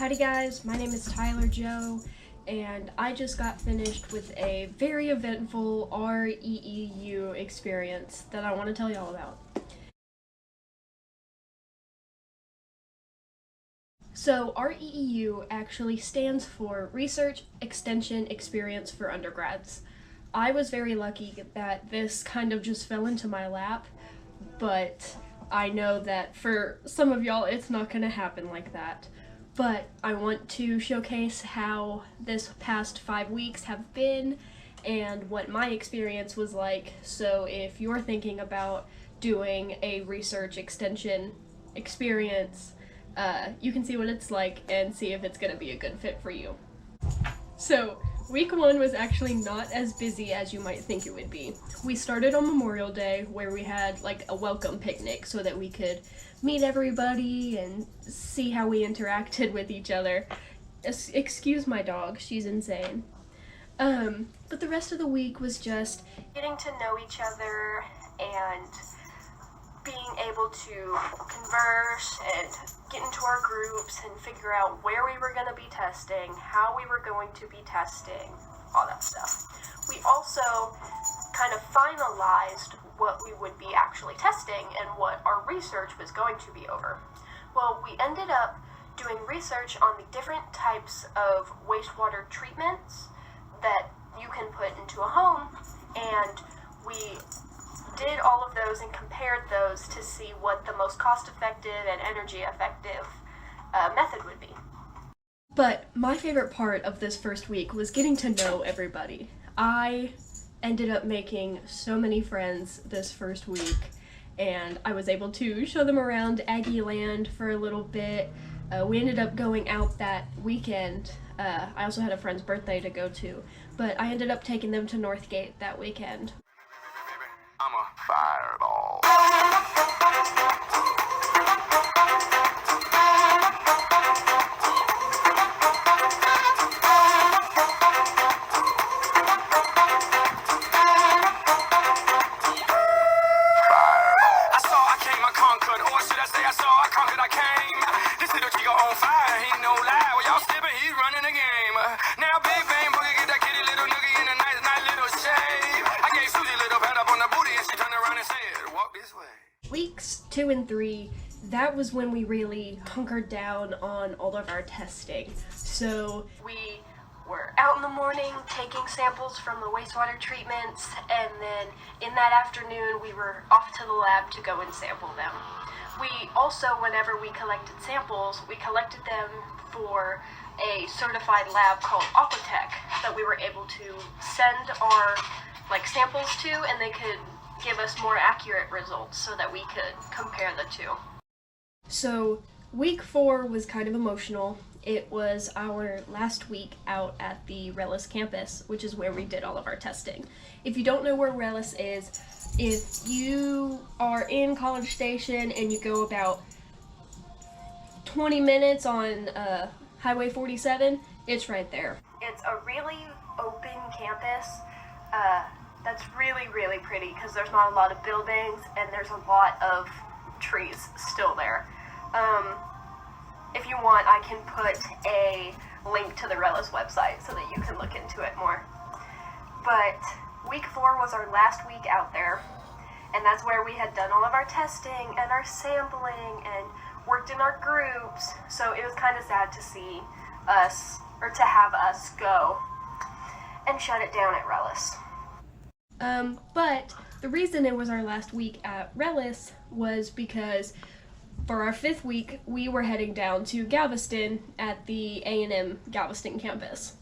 Howdy guys, my name is Tyler Joe, and I just got finished with a very eventful REEU experience that I want to tell y'all about. So REEU actually stands for Research Extension Experience for Undergrads. I was very lucky that this kind of just fell into my lap, but I know that for some of y'all it's not going to happen like that. But I want to showcase how this past 5 weeks have been and what my experience was like. So if you're thinking about doing a research extension experience, you can see what it's like and see if it's going to be a good fit for you. So week 1 was actually not as busy as you might think it would be. We started on Memorial Day, where we had like a welcome picnic so that we could meet everybody and see how we interacted with each other. Excuse my dog, she's insane. But the rest of the week was just getting to know each other and being able to converse and get into our groups and figure out where we were going to be testing, how we were going to be testing, all that stuff. We also kind of finalized what we would be actually testing and what our research was going to be over. Well, we ended up doing research on the different types of wastewater treatments that you can put into a home, and we did all of those and compared those to see what the most cost-effective and energy-effective method would be. But my favorite part of this first week was getting to know everybody. I ended up making so many friends this first week, and I was able to show them around Aggie Land for a little bit. We ended up going out that weekend. I also had a friend's birthday to go to, but I ended up taking them to Northgate that weekend. I'm a fireball. Weeks 2 and 3, that was when we really hunkered down on all of our testing. So we were out in the morning taking samples from the wastewater treatments, and then in that afternoon we were off to the lab to go and sample them. We also, whenever we collected samples, we collected them for a certified lab called Aquatech that we were able to send our samples to, and they could give us more accurate results so that we could compare the two. So week 4 was kind of emotional. It was our last week out at the RELIS campus, which is where we did all of our testing. If you don't know where RELIS is, if you are in College Station and you go about 20 minutes on Highway 47, it's right there. It's a really open campus. That's really, really pretty because there's not a lot of buildings and there's a lot of trees still there. If you want, I can put a link to the RELIS website so that you can look into it more. But week 4 was our last week out there, and that's where we had done all of our testing and our sampling and worked in our groups. So it was kind of sad to see us, or to have us go and shut it down at RELIS. But the reason it was our last week at RELIS was because for our 5th week, we were heading down to Galveston at the A&M Galveston campus.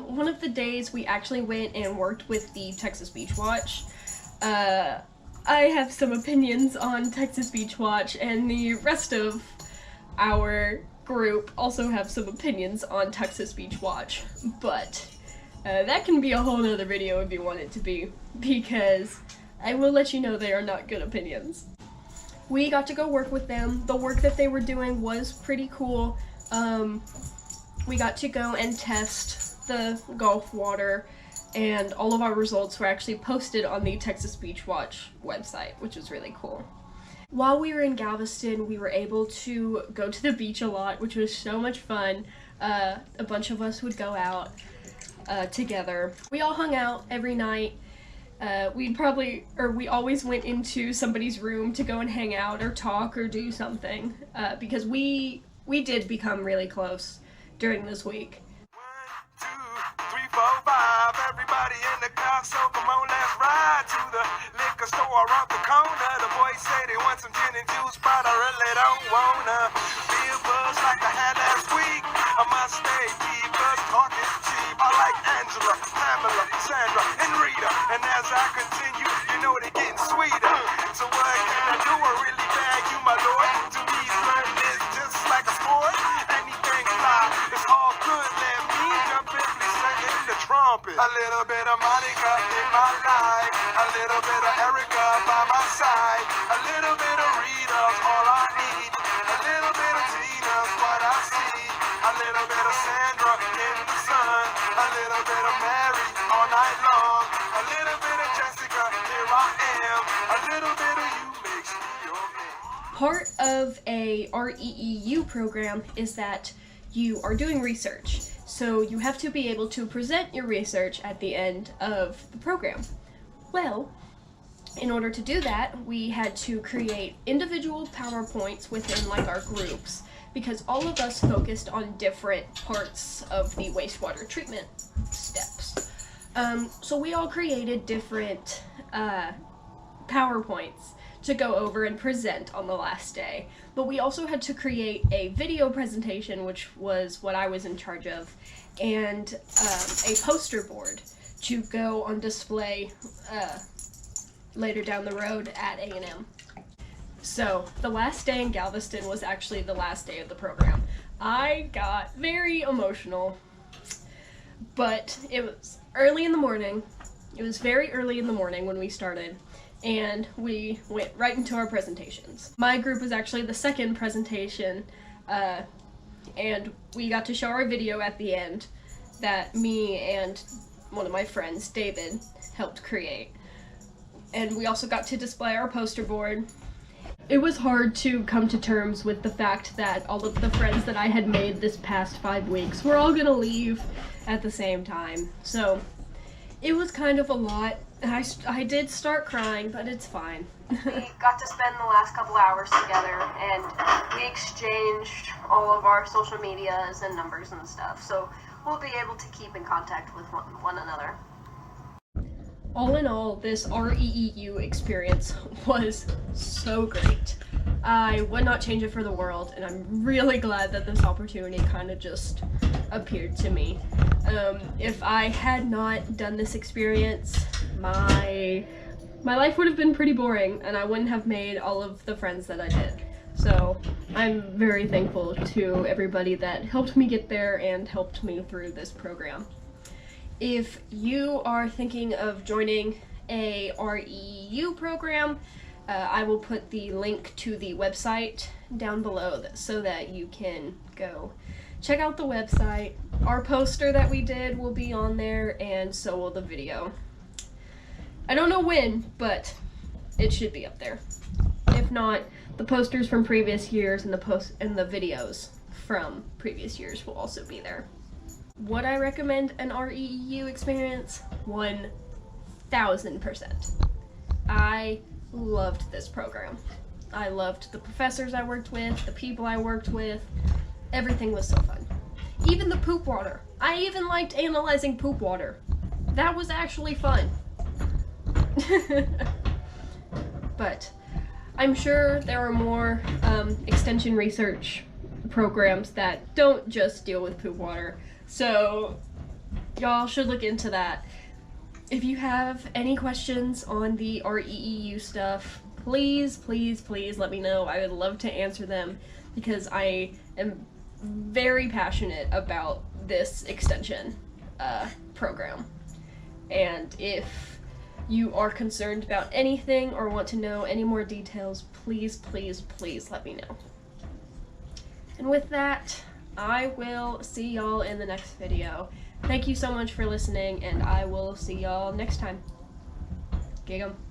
One of the days we actually went and worked with the Texas Beach Watch. I have some opinions on Texas Beach Watch, and the rest of our group also have some opinions on Texas Beach Watch, but that can be a whole nother video if you want it to be, because I will let you know they are not good opinions. We got to go work with them. The work that they were doing was pretty cool. We got to go and test the Gulf water, and all of our results were actually posted on the Texas Beach Watch website, which was really cool. While we were in Galveston, we were able to go to the beach a lot, which was so much fun. A bunch of us would go out together. We all hung out every night. We always went into somebody's room to go and hang out or talk or do something, because we did become really close during this week. 1, 2, 3, 4, 5. Everybody in the car, so come on, let's ride to the liquor store around the corner. The boys say they want some gin and juice, but I really don't wanna be a buzz like I had last week. I must stay deep, cause talk is cheap. I like Angela, Pamela, Sandra, and Rita. And as I continue, you know they're getting sweeter. So what can I do? I really bag you, my lord. To me, flirting is just like a sport. Anything fly, it's all good. Let me jump in, please sing in the trumpet. A little bit of Monica in my life, a little bit of Erica by my side, a little bit of Rita's all I need, a little bit of Tina's what I see, a little bit of Sandra in the sun, a little bit of Mary all night long, a little bit of Jessica, here I am, a little bit of you makes me your man. Part of a REEU program is that you are doing research, so you have to be able to present your research at the end of the program. Well, in order to do that, we had to create individual PowerPoints within our groups, because all of us focused on different parts of the wastewater treatment steps. So we all created different PowerPoints to go over and present on the last day. But we also had to create a video presentation, which was what I was in charge of, and a poster board to go on display later down the road at A&M. So the last day in Galveston was actually the last day of the program. I got very emotional, but it was early in the morning. It was very early in the morning when we started, and we went right into our presentations. My group was actually the second presentation, and we got to show our video at the end that me and one of my friends, David, helped create. And we also got to display our poster board. It was hard to come to terms with the fact that all of the friends that I had made this past 5 weeks were all gonna leave at the same time. So it was kind of a lot. I did start crying, but it's fine. We got to spend the last couple hours together, and we exchanged all of our social medias and numbers and stuff, so we'll be able to keep in contact with one another. All in all, this REEU experience was so great. I would not change it for the world, and I'm really glad that this opportunity kind of just appeared to me. If I had not done this experience, my life would have been pretty boring, and I wouldn't have made all of the friends that I did. So I'm very thankful to everybody that helped me get there and helped me through this program. If you are thinking of joining a REEU program, I will put the link to the website down below so that you can go check out the website. Our poster that we did will be on there, and so will the video. I don't know when, but it should be up there. If not, the posters from previous years and the videos from previous years will also be there. Would I recommend an REEU experience? 1000%. I loved this program. I loved the professors I worked with, the people I worked with. Everything was so fun. Even the poop water. I even liked analyzing poop water. That was actually fun. But I'm sure there are more extension research programs that don't just deal with poop water. So y'all should look into that. if you have any questions on the REEU stuff, please let me know. I would love to answer them because I am very passionate about this extension program. And if you are concerned about anything or want to know any more details, please let me know. And with that, I will see y'all in the next video. Thank you so much for listening, and I will see y'all next time. Gig 'em.